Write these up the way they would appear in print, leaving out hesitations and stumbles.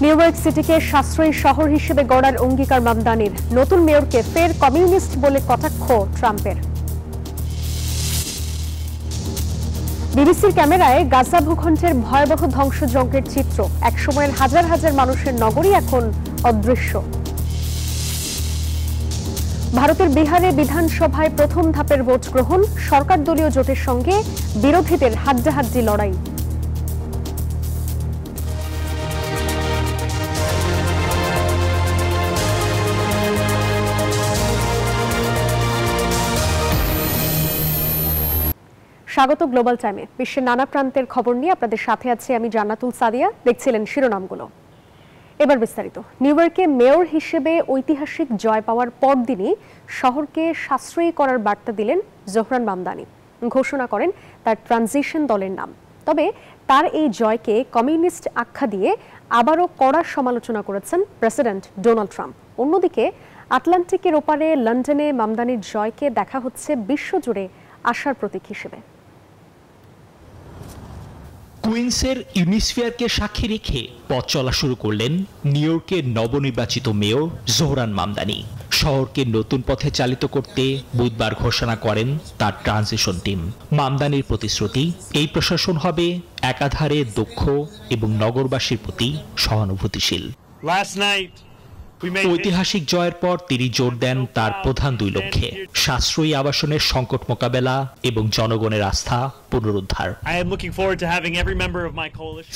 New York সিটিকে সাশ্রয়ী শহর হিসেবে গড়ার অঙ্গীকার মামদানির। নতুন মেয়রকে ফের কমিউনিস্ট বলে কটাক্ষ ট্রাম্পের। বিবিসির ক্যামেরায় গাজা ভূখণ্ডের ভয়াবহ ধ্বংসযজ্ঞের চিত্র। একসময়ের হাজার হাজার মানুষের নগরী এখন অদৃশ্য। ভারতের বিহারে বিধানসভায় প্রথম ধাপের ভোট গ্রহণ। সরকার দলীয় জোটের সঙ্গে বিরোধীদের হাড্ডাহাড্ডি লড়াই। স্বাগত গ্লোবাল টাইমে। বিশ্বের নানা প্রান্তের খবর নিয়ে আপনাদের সাথে আছি আমি জান্নাতুল সাদিয়া। দেখছিলেন শিরোনামগুলো, এবার বিস্তারিত। নিউ ইয়র্কে মেয়র হিসেবে ঐতিহাসিক জয় পাওয়ার পরদিনই শহরকে সাশ্রয়ী করার বার্তা দিলেন জোহরান মামদানি। ঘোষণা করেন তার ট্রানজিশন দলের নাম। তবে তার এই জয়কে কমিউনিস্ট আখ্যা দিয়ে আবারও কড়া সমালোচনা করেছেন প্রেসিডেন্ট ডোনাল্ড ট্রাম্প। অন্যদিকে আটলান্টিকের ওপারে লন্ডনে মামদানির জয়কে দেখা হচ্ছে বিশ্বজুড়ে আশার প্রতীক হিসেবে। কুইন্সের ইউনিস্ফিয়ারকে সাক্ষী রেখে পথ চলা শুরু করলেন নিউ ইয়র্কের নবনির্বাচিত মেয়র জোহরান মামদানি। শহরকে নতুন পথে চালিত করতে বুধবার ঘোষণা করেন তার ট্রানজিশন টিম। মামদানির প্রতিশ্রুতি, এই প্রশাসন হবে একাধারে দক্ষ এবং নগরবাসীর প্রতি সহানুভূতিশীল। ঐতিহাসিক জয়ের পর তিনি জোর দেন তার প্রধান দুই লক্ষ্যে: সাশ্রয়ী আবাসনের সংকট মোকাবেলা এবং জনগণের আস্থা পুনরুদ্ধার।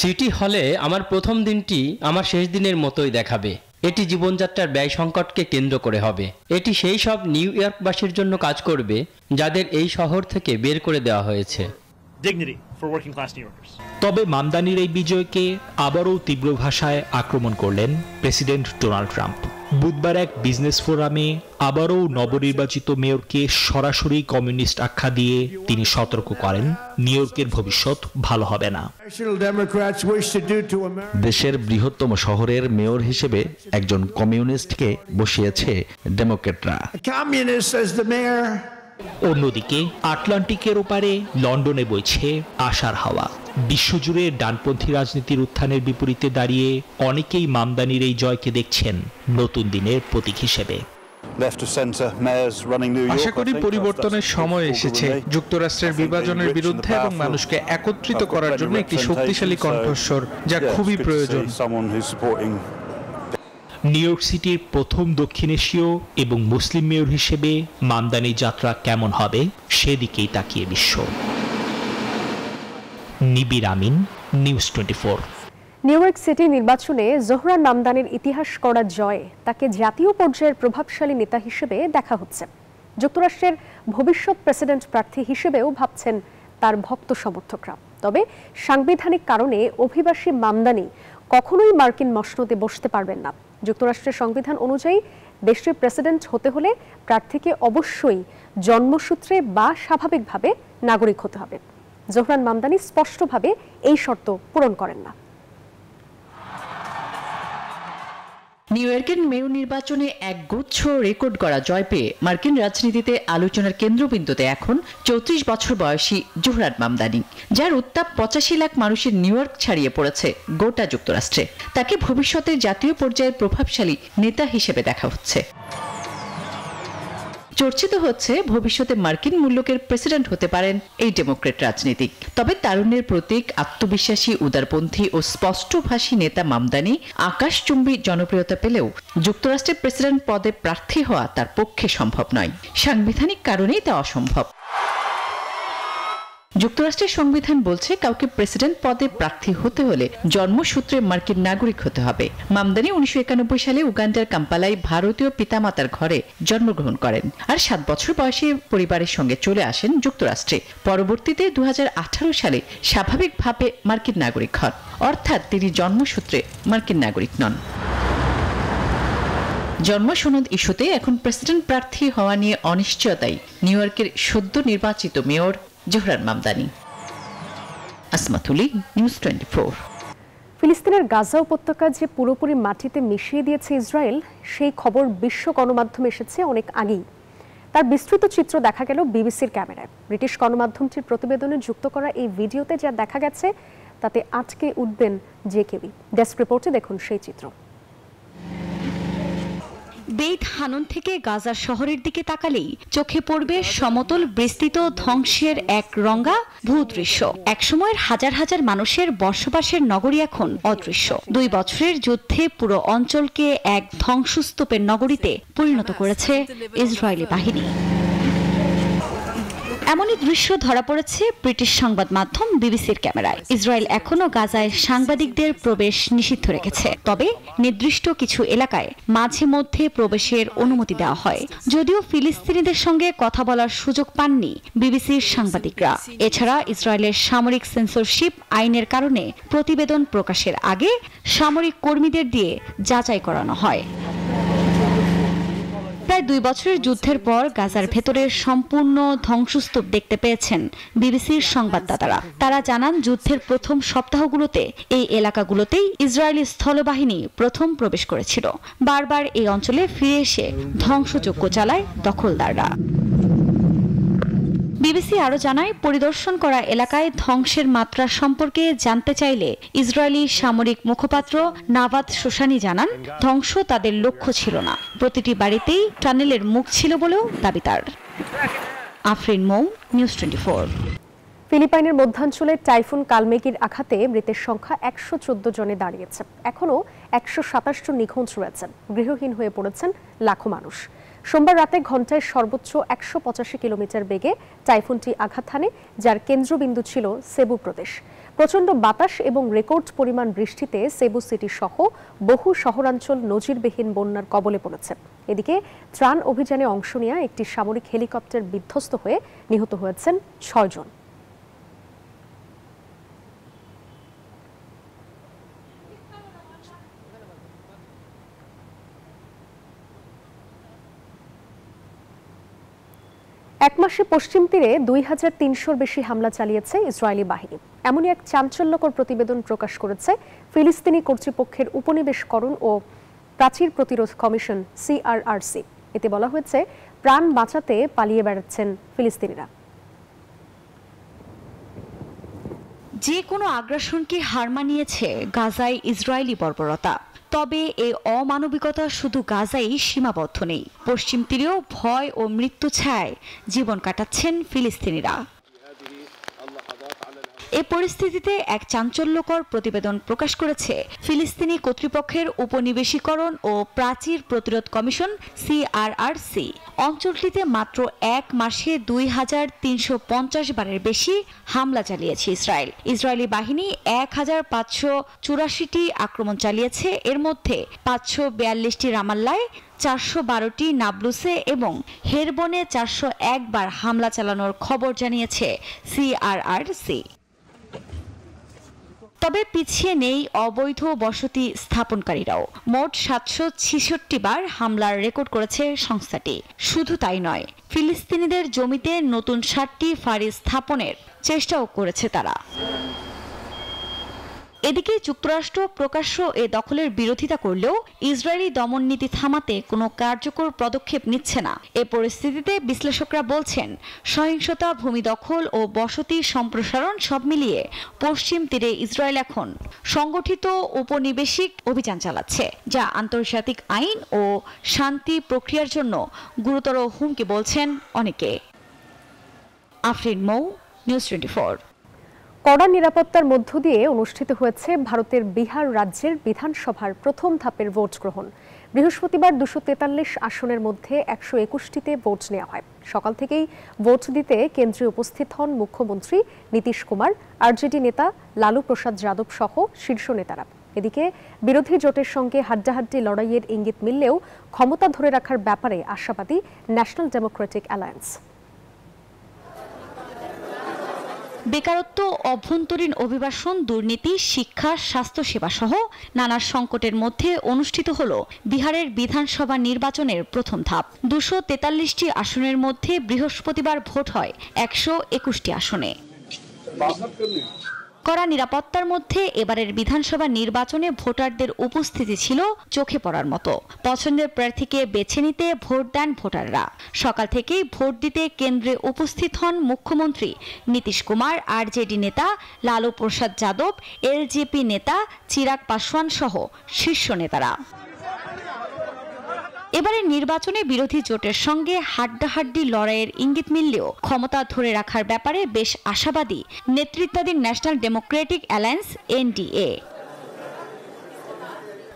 সিটি হলে আমার প্রথম দিনটি আমার শেষ দিনের মতোই দেখাবে। এটি জীবনযাত্রার ব্যয় সংকটকে কেন্দ্র করে হবে। এটি সেই সব নিউ ইয়র্কবাসীর জন্য কাজ করবে যাদের এই শহর থেকে বের করে দেওয়া হয়েছে। তবে মামদানির এই বিজয়কে আবারও তীব্র ভাষায় আক্রমণ করলেন প্রেসিডেন্ট ডোনাল্ড ট্রাম্প। বুধবার এক বিজনেস ফোরামে আবারও নবনির্বাচিত মেয়রকে সরাসরি কমিউনিস্ট আখ্যা দিয়ে তিনি সতর্ক করেন, নিউ ইয়র্কের ভবিষ্যৎ ভালো হবে না। দেশের বৃহত্তম শহরের মেয়র হিসেবে একজন কমিউনিস্টকে বসিয়েছে ডেমোক্র্যাটরা। অন্যদিকে আটলান্টিকের ওপারে লন্ডনে বইছে আশার হাওয়া। বিশ্বজুড়ে ডানপন্থী রাজনীতির উত্থানের বিপরীতে দাঁড়িয়ে অনেকেই মামদানির এই জয়কে দেখছেন নতুন দিনের প্রতীক হিসেবে। আশা করি পরিবর্তনের সময় এসেছে। যুক্তরাষ্ট্রের বিভাজনের বিরুদ্ধে এবং মানুষকে একত্রিত করার জন্য একটি শক্তিশালী কণ্ঠস্বর, যা খুবই প্রয়োজন। নিউ ইয়র্ক সিটির প্রথম দক্ষিণ এশীয় এবং মুসলিম মেয়র হিসেবে মামদানির যাত্রা কেমন হবে সেদিকেই তাকিয়ে বিশ্ব। নিবির আমিন, নিউজ 24। নিউ ইয়র্ক সিটি নির্বাচনে জোহরান মামদানির ইতিহাস করা জয়ে তাকে জাতীয় পর্যায়ের প্রভাবশালী নেতা হিসেবে দেখা হচ্ছে। যুক্তরাষ্ট্রের ভবিষ্যৎ প্রেসিডেন্ট প্রার্থী হিসেবেও ভাবছেন তার ভক্ত সমর্থকরা। তবে সাংবিধানিক কারণে অভিবাসী মামদানি কখনোই মার্কিন মসনদে বসতে পারবেন না। যুক্তরাষ্ট্রের সংবিধান অনুযায়ী দেশটির প্রেসিডেন্ট হতে হলে প্রার্থীকে অবশ্যই জন্মসূত্রে বা স্বাভাবিকভাবে নাগরিক হতে হবে। জোহরান মামদানি স্পষ্টভাবে এই শর্ত পূরণ করেন না। নিউ ইয়র্কের মেয়র নির্বাচনে এক গুচ্ছ রেকর্ড করা জয় পেয়ে মার্কিন রাজনীতিতে আলোচনার কেন্দ্রবিন্দুতে এখন 34 বছর বয়সী জোহরান মামদানি, যার উত্তাপ 85 লাখ মানুষের নিউ ইয়র্ক ছাড়িয়ে পড়েছে গোটা যুক্তরাষ্ট্রে। তাকে ভবিষ্যতের জাতীয় পর্যায়ের প্রভাবশালী নেতা হিসেবে দেখা হচ্ছে। চর্চিত হচ্ছে ভবিষ্যতে মার্কিন মূল্যকের প্রেসিডেন্ট হতে পারেন এই ডেমোক্রেট রাজনীতিক। তবে তারুণ্যের প্রতীক, আত্মবিশ্বাসী, উদারপন্থী ও স্পষ্টভাষী নেতা মামদানি আকাশচুম্বী জনপ্রিয়তা পেলেও যুক্তরাষ্ট্রের প্রেসিডেন্ট পদে প্রার্থী হওয়া তার পক্ষে সম্ভব নয়। সাংবিধানিক কারণেই তা অসম্ভব। যুক্তরাষ্ট্রের সংবিধান বলছে কাউকে প্রেসিডেন্ট পদে প্রার্থী হতে হলে জন্মসূত্রে মার্কিন নাগরিক হতে হবে। মামদানি 1991 সালে উগান্ডার কাম্পালায় ভারতীয় পিতামাতার ঘরে জন্মগ্রহণ করেন আর 7 বছর বয়সে পরিবারের সঙ্গে চলে আসেন যুক্তরাষ্ট্রে। পরবর্তীতে 2018 সালে স্বাভাবিকভাবে মার্কিন নাগরিক হন, অর্থাৎ তিনি জন্মসূত্রে মার্কিন নাগরিক নন। জন্মসনদ ইস্যুতে এখন প্রেসিডেন্ট প্রার্থী হওয়া নিয়ে অনিশ্চয়তাই নিউ ইয়র্কের সদ্য নির্বাচিত মেয়র জোহরান মামদানি। আসমাতুলি, নিউজ 24। ফিলিস্তিনের গাজা উপত্যকা যে পুরোপুরি মাটিতে মিশিয়ে দিয়েছে ইসরায়েল, সেই খবর বিশ্ব গণমাধ্যমে এসেছে অনেক আগেই। তার বিস্তৃত চিত্র দেখা গেল বিবিসির ক্যামেরায়। ব্রিটিশ গণমাধ্যমটির প্রতিবেদনে যুক্ত করা এই ভিডিওতে যা দেখা গেছে তাতে আটকে উঠবেন যে কেউই। ডেস্ক রিপোর্টে দেখুন সেই চিত্র। বেইত হানুন থেকে গাজার শহরের দিকে তাকালেই চোখে পড়বে সমতল বিস্তৃত ধ্বংসের এক রঙা ভূদৃশ্য। একসময়ের হাজার হাজার মানুষের বসবাসের নগরী এখন অদৃশ্য। 2 বছরের যুদ্ধে পুরো অঞ্চলকে এক ধ্বংসস্তূপের নগরীতে পরিণত করেছে ইসরায়েলি বাহিনী। এমনই দৃশ্য ধরা পড়েছে ব্রিটিশ সংবাদ মাধ্যম বিবিসির ক্যামেরায়। ইসরায়েল এখনো গাজায় সাংবাদিকদের প্রবেশ নিষিদ্ধ রেখেছে, তবে নির্দিষ্ট কিছু এলাকায় মাঝে মধ্যে প্রবেশের অনুমতি দেওয়া হয়। যদিও ফিলিস্তিনিদের সঙ্গে কথা বলার সুযোগ পাননি বিবিসির সাংবাদিকরা। এছাড়া ইসরায়েলের সামরিক সেন্সরশিপ আইনের কারণে প্রতিবেদন প্রকাশের আগে সামরিক কর্মীদের দিয়ে যাচাই করানো হয়। প্রায় 2 বছরের যুদ্ধের পর গাজার ভেতরের সম্পূর্ণ ধ্বংসস্তূপ দেখতে পেয়েছেন বিবিসির সংবাদদাতারা। তারা জানান, যুদ্ধের প্রথম সপ্তাহগুলোতে এই এলাকাগুলোতেই ইসরায়েলি স্থলবাহিনী প্রথম প্রবেশ করেছিল। বারবার এই অঞ্চলে ফিরে এসে ধ্বংসযজ্ঞ চালায় দখলদাররা। বিবিসি আরও জানায়, পরিদর্শন করা এলাকায় ধ্বংসের মাত্রা সম্পর্কে জানতে চাইলে ইসরায়েলি সামরিক মুখপাত্র নাভাদ শোশানি জানান, ধ্বংস তাদের লক্ষ্য ছিল না। প্রতিটি বাড়িতেই টানেলের মুখ ছিল বলেও দাবি তার। আফরিন মৌ, নিউজ 24। ফিলিপাইনের মধ্যাঞ্চলে টাইফুন কালমেঘির আঘাতে মৃতের সংখ্যা 114 জনে দাঁড়িয়েছে। এখনও 127 জন নিখোঁজ রয়েছেন। গৃহহীন হয়ে পড়েছেন লাখো মানুষ। সোমবার রাতে ঘন্টায় সর্বোচ্চ 185 কিলোমিটার বেগে টাইফুনটি আঘাত হানে, যার কেন্দ্রবিন্দু ছিল সেবু প্রদেশ। প্রচণ্ড বাতাস এবং রেকর্ড পরিমাণ বৃষ্টিতে সেবু সিটি সহ বহু শহরাঞ্চল নজিরবিহীন বন্যার কবলে পড়েছে। এদিকে ত্রাণ অভিযানে অংশ নেওয়া একটি সামরিক হেলিকপ্টার বিধ্বস্ত হয়ে নিহত হয়েছেন 6 জন। এক মাসে পশ্চিম তীরে 2300-র বেশি হামলা চালিয়েছে ইসরায়েলি বাহিনী। এমনই এক চাঞ্চল্যকর প্রতিবেদন প্রকাশ করেছে ফিলিস্তিনি কর্তৃপক্ষের উপনিবেশকরণ ও প্রাচীর প্রতিরোধ কমিশন CRRC। এতে বলা হয়েছে, প্রাণ বাঁচাতে পালিয়ে বেড়াচ্ছেন ফিলিস্তিনিরা। যে কোনো আগ্রাসনকে হার মানিয়েছে গাজায় ইসরায়েলি বর্বরতা। তবে এই অমানবিকতা শুধু গাজায় সীমাবদ্ধ নেই। পশ্চিম তীরেও ভয় ও মৃত্যু ছায়ায় জীবন কাটাচ্ছেন ফিলিস্তিনিরা। এই পরিস্থিতিতে এক চাঞ্চল্যকর প্রতিবেদন প্রকাশ করেছে ফিলিস্তিনি কর্তৃপক্ষের উপনিবেশীকরণ ও প্রাচীর প্রতিরোধ কমিশন CRRC। অঞ্চলটিতে মাত্র 1 মাসে 2350 বারের বেশি হামলা চালিয়েছে ইসরায়েল। ইসরায়েলি বাহিনী 1584টি আক্রমণ চালিয়েছে। এর মধ্যে 542টি রামাল্লায়, 412টি নাবলুসে এবং হেরবনে 401 বার হামলা চালানোর খবর জানিয়েছে CRRC। তবে পিছিয়ে নেই অবৈধ বসতি স্থাপনকারীরাও। মোট 766 বার হামলার রেকর্ড করেছে সংস্থাটি। শুধু তাই নয়, ফিলিস্তিনিদের জমিতে নতুন 7টি ফাঁড়ি স্থাপনের চেষ্টাও করেছে তারা। এদিকে যুক্তরাষ্ট্র প্রকাশ্য এ দখলের বিরোধিতা করলেও ইসরায়েলি দমন নীতি থামাতে কোনো কার্যকর পদক্ষেপ নিচ্ছে না। এ পরিস্থিতিতে বিশ্লেষকরা বলছেন, সহিংসতা, ভূমি দখল ও বসতি সম্প্রসারণ সব মিলিয়ে পশ্চিম তীরে ইসরায়েল এখন সংগঠিত উপনিবেশিক অভিযান চালাচ্ছে, যা আন্তর্জাতিক আইন ও শান্তি প্রক্রিয়ার জন্য গুরুতর হুমকি বলছেন অনেকে। আফরিন মৌ, নিউজ 24। কড়া নিরাপত্তার মধ্য দিয়ে অনুষ্ঠিত হয়েছে ভারতের বিহার রাজ্যের বিধানসভার প্রথম ধাপের ভোট গ্রহণ। বৃহস্পতিবার 243 আসনের মধ্যে 121টিতে ভোট নেওয়া হয়। সকাল থেকেই ভোট দিতে কেন্দ্রে উপস্থিত হন মুখ্যমন্ত্রী নীতিশ কুমার, আরজেডি নেতা লালু প্রসাদ যাদব সহ শীর্ষ নেতারা। এদিকে বিরোধী জোটের সঙ্গে হাড্ডাহাড্ডি লড়াইয়ের ইঙ্গিত মিললেও ক্ষমতা ধরে রাখার ব্যাপারে আশাবাদী ন্যাশনাল ডেমোক্রেটিক অ্যালায়েন্স। বেকারত্ব, অভ্যন্তরীণ অভিবাসন, দুর্নীতি, শিক্ষা, স্বাস্থ্যসেবা সহ নানা সংকটের মধ্যে অনুষ্ঠিত হল বিহারের বিধানসভা নির্বাচনের প্রথম ধাপ। 243টি আসনের মধ্যে বৃহস্পতিবার ভোট হয় 121টি আসনে। কড়া নিরাপত্তার মধ্যে এবারের বিধানসভা নির্বাচনে ভোটারদের উপস্থিতি ছিল চোখে পড়ার মতো। পছন্দের প্রার্থীকে বেছে নিতে ভোট দেন ভোটাররা। সকাল থেকেই ভোট দিতে কেন্দ্রে উপস্থিত হন মুখ্যমন্ত্রী নীতিশ কুমার, আরজেডি নেতা লালু প্রসাদ যাদব, এলজেপি নেতা চিরাগ পাসওয়ান সহ শীর্ষ নেতারা। এবারের নির্বাচনে বিরোধী জোটের সঙ্গে হাড্ডাহাড্ডি লড়াইয়ের ইঙ্গিত মিললেও ক্ষমতা ধরে রাখার ব্যাপারে বেশ আশাবাদী নেতৃত্বাধীন ন্যাশনাল ডেমোক্রেটিক অ্যালায়েন্স এনডিএ।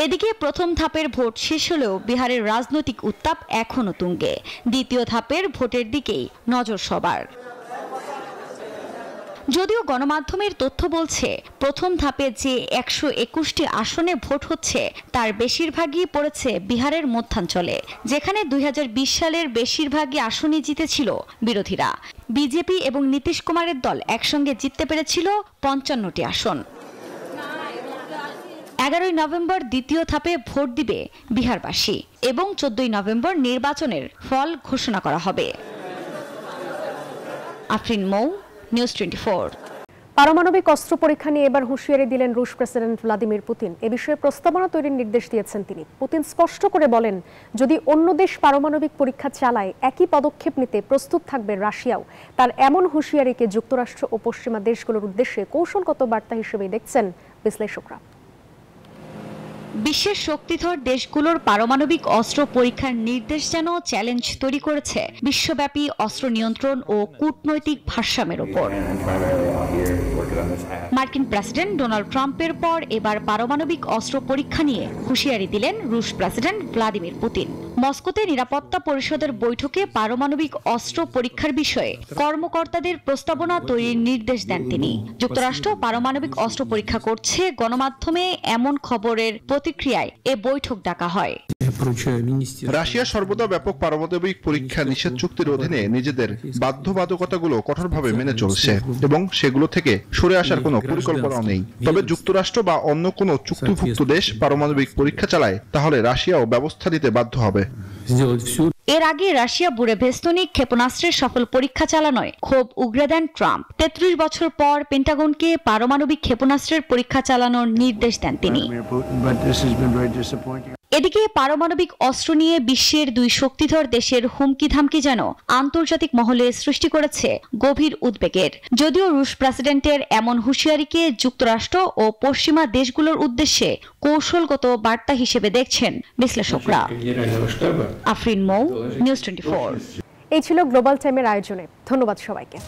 এদিকে প্রথম ধাপের ভোট শেষ হলেও বিহারের রাজনৈতিক উত্তাপ এখনো তুঙ্গে। দ্বিতীয় ধাপের ভোটের দিকেই নজর সবার। যদিও গণমাধ্যমের তথ্য বলছে প্রথম ধাপে যে 121টি আসনে ভোট হচ্ছে তার বেশিরভাগই পড়েছে বিহারের মধ্যাঞ্চলে, যেখানে 2020 সালের বেশিরভাগই আসনই জিতেছিল বিরোধীরা। বিজেপি এবং নীতিশ কুমারের দল একসঙ্গে জিততে পেরেছিল 55টি আসন। 11ই নভেম্বর দ্বিতীয় ধাপে ভোট দিবে বিহারবাসী এবং 14ই নভেম্বর নির্বাচনের ফল ঘোষণা করা হবে। আফরিন মৌ, নিউজ 24। পারমাণবিক অস্ত্র পরীক্ষা নিয়ে এবার হুঁশিয়ারি দিলেন রুশ প্রেসিডেন্ট ভ্লাদিমির পুতিন। এ বিষয়ে প্রস্তাবনা তৈরির নির্দেশ দিয়েছেন তিনি। পুতিন স্পষ্ট করে বলেন, যদি অন্য দেশ পারমাণবিক পরীক্ষা চালায় একই পদক্ষেপ নিতে প্রস্তুত থাকবে রাশিয়াও। তার এমন হুঁশিয়ারিকে যুক্তরাষ্ট্র ও পশ্চিমা দেশগুলোর উদ্দেশ্যে কৌশলগত বার্তা হিসেবেই দেখছেন বিশ্লেষকরা। বিশ্বের শক্তিধর দেশগুলোর পারমাণবিক অস্ত্র পরীক্ষার নির্দেশ যেন চ্যালেঞ্জ তৈরি করেছে বিশ্বব্যাপী অস্ত্র নিয়ন্ত্রণ ও কূটনৈতিক ভারসাম্যের উপর। মার্কিন প্রেসিডেন্ট ডোনাল্ড ট্রাম্পের পর এবার পারমাণবিক অস্ত্র পরীক্ষা নিয়ে হুঁশিয়ারি দিলেন রুশ প্রেসিডেন্ট ভ্লাদিমির পুতিন। মস্কোতে নিরাপত্তা পরিষদের বৈঠকে পারমাণবিক অস্ত্র পরীক্ষার বিষয়ে কর্মকর্তাদের প্রস্তাবনা তৈরির নির্দেশ দেন তিনি। যুক্তরাষ্ট্র পারমাণবিক অস্ত্র পরীক্ষা করছে, গণমাধ্যমে এমন খবরের প্রতিক্রিয়ায় এ বৈঠক ডাকা হয়। রাশিয়া সর্বদা ব্যাপক পারমাণবিক পরীক্ষা নিষেধ চুক্তির অধীনে নিজেদের বাধ্যবাধকতাগুলো কঠোরভাবে মেনে চলছে এবং সেগুলো থেকে সরে আসার কোনো পরিকল্পনাও নেই। তবে যুক্তরাষ্ট্র বা অন্য কোনো চুক্তিভুক্ত দেশ পারমাণবিক পরীক্ষা চালায় তাহলে রাশিয়াও ব্যবস্থা নিতে বাধ্য হবে। এর আগে রাশিয়া বুড়েভেস্তনিক ক্ষেপণাস্ত্রের সফল পরীক্ষা চালানোয় ক্ষোভ উগরে দেন ট্রাম্প। 33 বছর পর পেন্টাগনকে পারমাণবিক ক্ষেপণাস্ত্রের পরীক্ষা চালানোর নির্দেশ দেন তিনি। এদিকে পারমাণবিক অস্ত্র নিয়ে বিশ্বের দুই শক্তিধর দেশের হুমকি ধামকি যেন আন্তর্জাতিক মহলে সৃষ্টি করেছে গভীর উদ্বেগের। যদিও রুশ প্রেসিডেন্টের এমন হুঁশিয়ারিকে যুক্তরাষ্ট্র ও পশ্চিমা দেশগুলোর উদ্দেশ্যে কৌশলগত বার্তা হিসেবে দেখছেন বিশ্লেষকরা। আফরিন মৌ, নিউজ 24। এই ছিল গ্লোবাল টাইমের আয়োজনে। ধন্যবাদ সবাইকে।